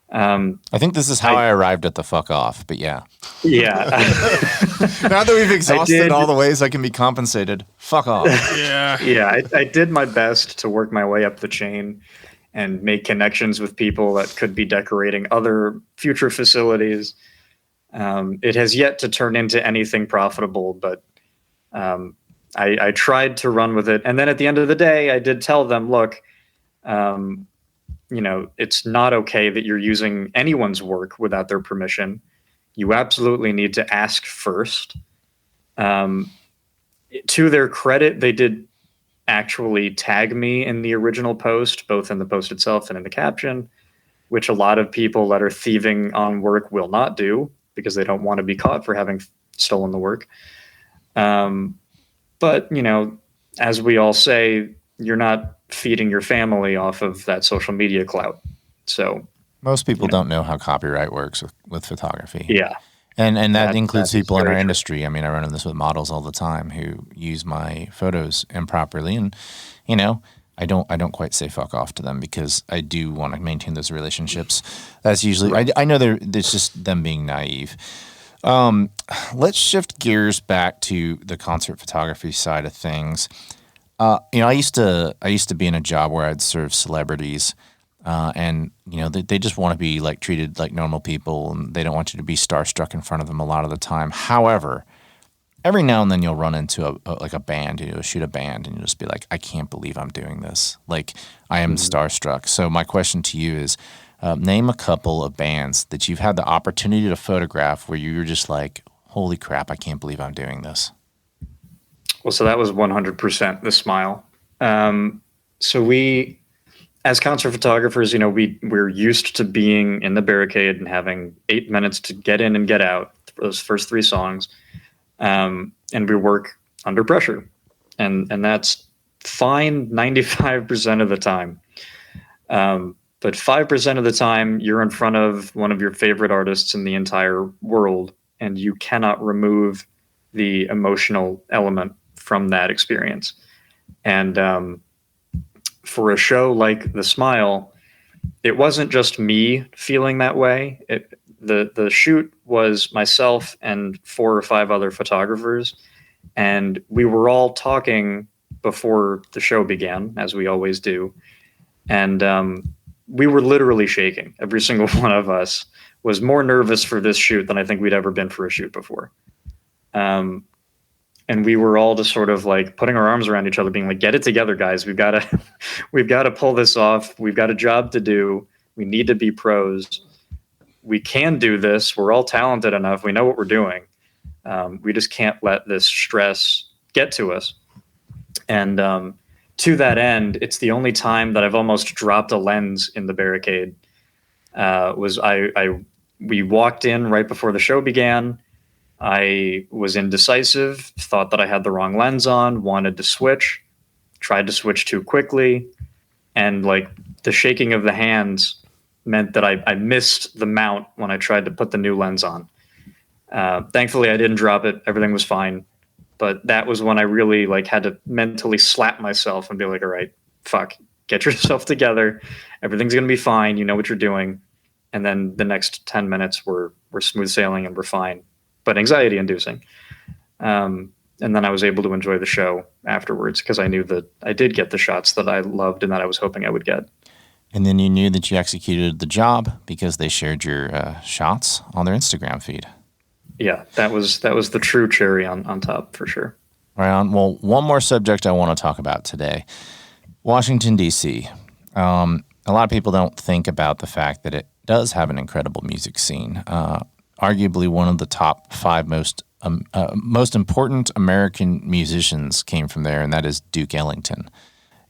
I think this is how I arrived at the fuck off, but yeah. Yeah. Now that we've exhausted all the ways I can be compensated, fuck off. Yeah, I did my best to work my way up the chain and make connections with people that could be decorating other future facilities. It has yet to turn into anything profitable, but I tried to run with it. And then at the end of the day, I did tell them, look, it's not okay that you're using anyone's work without their permission. You absolutely need to ask first. To their credit, they did actually tag me in the original post, both in the post itself and in the caption, which a lot of people that are thieving on work will not do because they don't want to be caught for having stolen the work. But, as we all say, you're not feeding your family off of that social media clout. So most people don't know how copyright works with photography. Yeah. And that includes people in our industry. I mean, I run into this with models all the time who use my photos improperly. And, I don't quite say fuck off to them because I do want to maintain those relationships. That's usually, right. I know it's just them being naive. Let's shift gears back to the concert photography side of things. I used to be in a job where I'd serve celebrities, and they just want to be like treated like normal people, and they don't want you to be starstruck in front of them a lot of the time. However, every now and then you'll run into a band, shoot a band, and you'll just be like, I can't believe I'm doing this. Like, I am starstruck. So my question to you is, name a couple of bands that you've had the opportunity to photograph where you were just like, holy crap, I can't believe I'm doing this. Well, so that was 100% the Smile. So we, as concert photographers, we're used to being in the barricade and having 8 minutes to get in and get out for those first 3 songs. And we work under pressure. And that's fine 95% of the time. But 5% of the time, you're in front of one of your favorite artists in the entire world, and you cannot remove the emotional element from that experience. And for a show like The Smile, it wasn't just me feeling that way. The shoot was myself and 4 or 5 other photographers, and we were all talking before the show began, as we always do. And we were literally shaking. Every single one of us was more nervous for this shoot than I think we'd ever been for a shoot before. And we were all just sort of like putting our arms around each other, being like, get it together, guys. We've got to pull this off. We've got a job to do. We need to be pros. We can do this. We're all talented enough. We know what we're doing. We just can't let this stress get to us. And to that end, it's the only time that I've almost dropped a lens in the barricade. We walked in right before the show began. I was indecisive, thought that I had the wrong lens on, wanted to switch, tried to switch too quickly, and like the shaking of the hands meant that I missed the mount when I tried to put the new lens on. Thankfully, I didn't drop it. Everything was fine. But that was when I really had to mentally slap myself and be like, all right, fuck, get yourself together. Everything's going to be fine. You know what you're doing. And then the next 10 minutes were smooth sailing and we're fine, but anxiety inducing. And then I was able to enjoy the show afterwards because I knew that I did get the shots that I loved and that I was hoping I would get. And then you knew that you executed the job because they shared your shots on their Instagram feed. Yeah, that was the true cherry on top for sure. Right on. Well, one more subject I want to talk about today. Washington, D.C. A lot of people don't think about the fact that it does have an incredible music scene. Arguably one of the top 5 most important American musicians came from there, and that is Duke Ellington.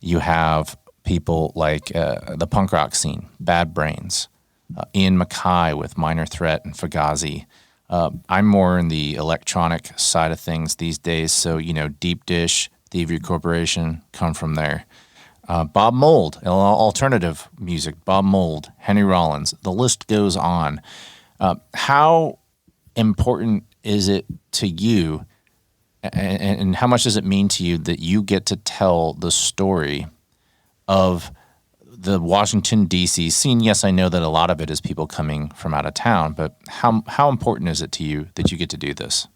You have people like the punk rock scene, Bad Brains, Ian MacKaye with Minor Threat and Fugazi. I'm more in the electronic side of things these days, so Deep Dish, Thievery Corporation come from there. Bob Mould, alternative music, Bob Mould, Henry Rollins, the list goes on. How important is it to you, and how much does it mean to you that you get to tell the story of the Washington, D.C. scene? Yes, I know that a lot of it is people coming from out of town, but how important is it to you that you get to do this?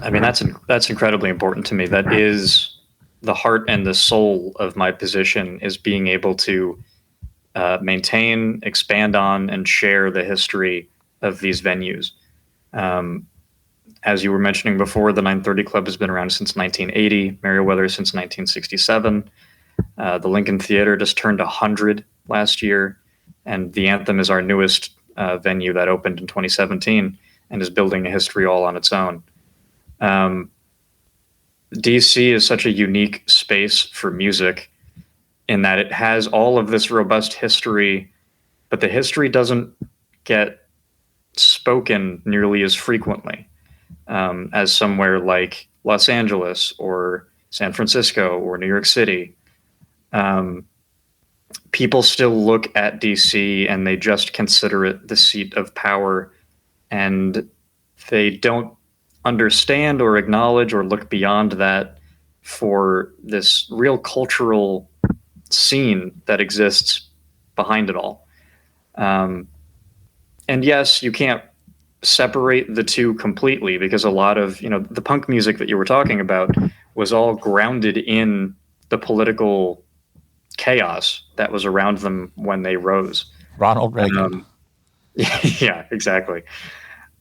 I mean, that's incredibly important to me. That is the heart and the soul of my position, is being able to maintain, expand on, and share the history of these venues. As you were mentioning before, the 930 Club has been around since 1980, Merriweather since 1967. The Lincoln Theater just turned 100 last year, and the Anthem is our newest venue that opened in 2017 and is building a history all on its own. DC is such a unique space for music in that it has all of this robust history, but the history doesn't get spoken nearly as frequently as somewhere like Los Angeles or San Francisco or New York City. People still look at DC and they just consider it the seat of power, and they don't understand or acknowledge or look beyond that for this real cultural scene that exists behind it all. And yes, you can't separate the two completely, because a lot of, the punk music that you were talking about was all grounded in the political chaos that was around them when they rose. Ronald Reagan. Yeah, exactly.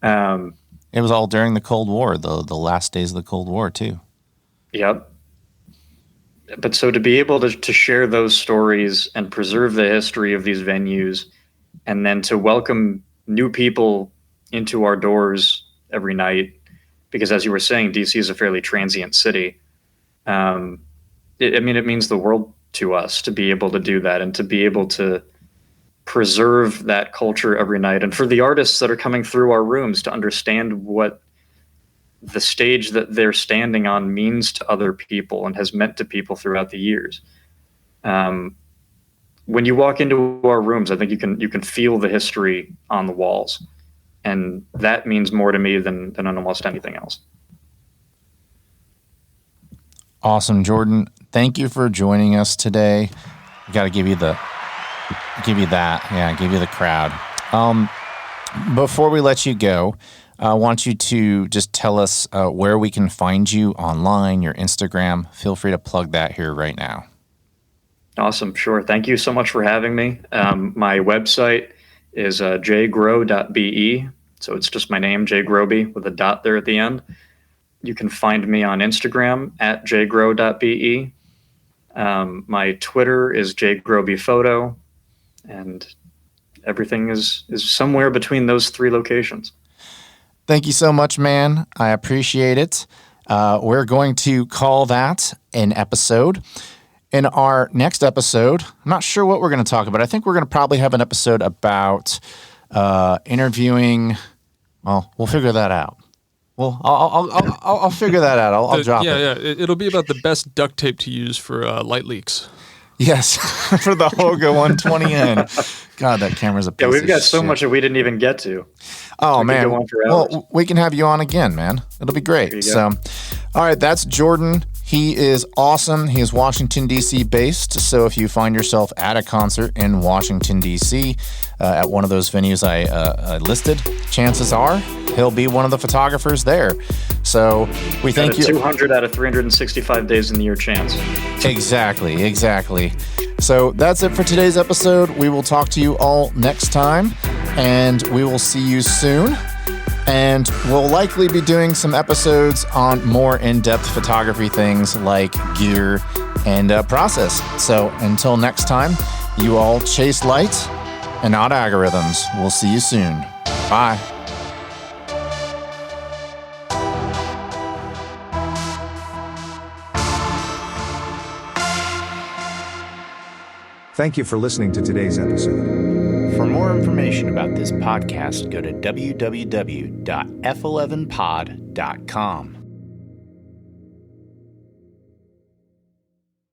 It was all during the Cold War, the last days of the Cold War, too. Yep. But so to be able to share those stories and preserve the history of these venues, and then to welcome new people into our doors every night, because as you were saying, DC is a fairly transient city. It means the world to us to be able to do that and to be able to preserve that culture every night. And for the artists that are coming through our rooms to understand what the stage that they're standing on means to other people and has meant to people throughout the years. When you walk into our rooms, I think you can feel the history on the walls, and that means more to me than almost anything else. Awesome, Jordan. Thank you for joining us today. We got to give you the crowd. Before we let you go, I want you to just tell us where we can find you online, your Instagram. Feel free to plug that here right now. Awesome. Sure. Thank you so much for having me. My website is jgrobe.be. So it's just my name, Jay Grobe, with a dot there at the end. You can find me on Instagram at jgrobe.be. My Twitter is jgrobephoto, and everything is somewhere between those three locations. Thank you so much, man. I appreciate it. We're going to call that an episode. In our next episode, I'm not sure what we're going to talk about. I think we're going to probably have an episode about interviewing. Well, we'll figure that out. Well, I'll figure that out. I'll drop it. Yeah. It'll be about the best duct tape to use for light leaks. Yes, for the Hoga 120N. God, that camera's a piece of shit. Yeah, we've got so much that we didn't even get to. Oh, man. Well, we can have you on again, man. It'll be great. So, all right, that's Jordan. He is awesome. He is Washington, D.C. based. So if you find yourself at a concert in Washington, D.C., at one of those venues I listed, chances are he'll be one of the photographers there. So we thank you. 200 out of 365 days in the year chance. Exactly. So that's it for today's episode. We will talk to you all next time, and we will see you soon. And we'll likely be doing some episodes on more in-depth photography things like gear and process. So until next time, you all chase light and not algorithms. We'll see you soon. Bye. Thank you for listening to today's episode. For more information about this podcast, go to www.f11pod.com.